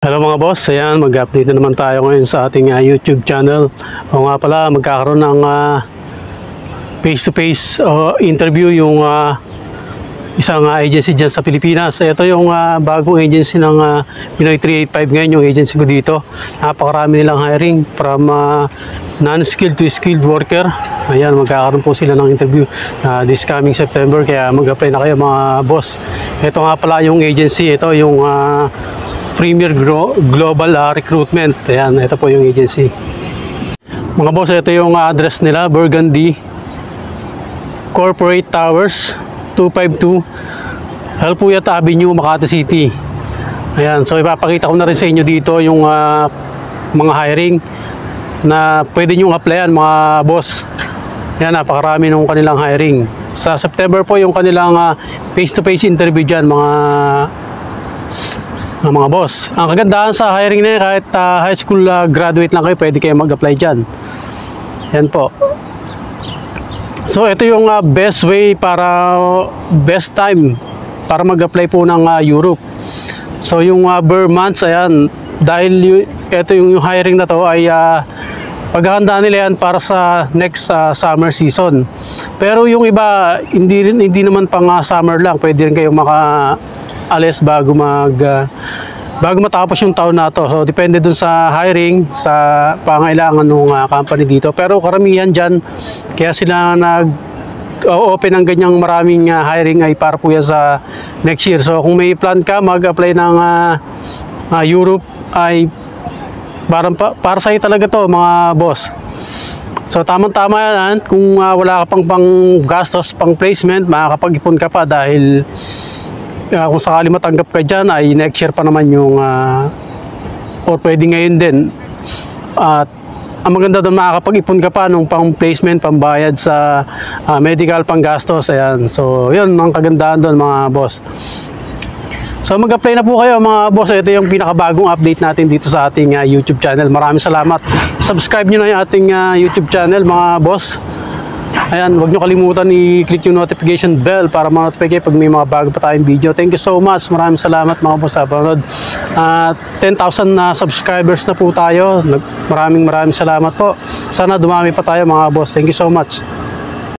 Hello mga boss, ayan, mag-update na naman tayo ngayon sa ating YouTube channel. O nga pala, magkakaroon ng face-to-face interview yung isang agency dyan sa Pilipinas. Ito yung bagong agency ng Pinoy 385 ngayon, yung agency ko dito. Napakarami nilang hiring from non-skilled to skilled worker. Ayan, magkakaroon po sila ng interview this coming September, kaya mag-apply na kayo mga boss. Ito nga pala yung agency, ito yung Premier Global Recruitment. Ayan, ito po yung agency. Mga boss, ito yung address nila, Burgundy Corporate Towers 252 Halpuyat Avenue, Makati City. Ayan, so ipapakita ko na rin sa inyo dito yung mga hiring na pwede nyo applyan mga boss. Ayan, napakarami nung kanilang hiring. Sa September po yung kanilang face-to-face interview dyan mga boss. Ang kagandahan sa hiring na yun, kahit high school graduate lang kayo, pwede kayo mag-apply dyan. Yan po. So ito yung best way best time para mag-apply po ng Europe. So yung per months, ayan, dahil ito yung hiring na to ay paghahanda nila yan para sa next summer season. Pero yung iba, hindi naman pang summer lang, pwede rin kayo alis bago matapos yung taon na to. So depende dun sa hiring, sa pangailangan ng company dito. Pero karamihan dyan, kaya sila open ng ganyang maraming hiring ay para po yan sa next year. So kung may plan ka mag-apply ng Europe, ay para sa'yo talaga to mga boss. So tamang-tama yan, kung wala ka pang gastos, pang placement, makakapag-ipon ka pa dahil kung sakali matanggap ka dyan ay next year pa naman yung or pwede ngayon din. At ang maganda doon, makakapag-ipon ka pa nung pang placement, pambayad sa medical, pang gastos. Ayan. So yun ang kagandahan doon mga boss. So mag-apply na po kayo mga boss. Ito yung pinakabagong update natin dito sa ating YouTube channel. Maraming salamat. Subscribe nyo na yung ating YouTube channel mga boss. Ayan, huwag nyo kalimutan i-click yung notification bell para ma-notify kayo pag may mga bago pa tayong video. Thank you so much. Maraming salamat mga boss sa panonood. 10,000 na subscribers na po tayo. Maraming salamat po. Sana dumami pa tayo mga boss. Thank you so much.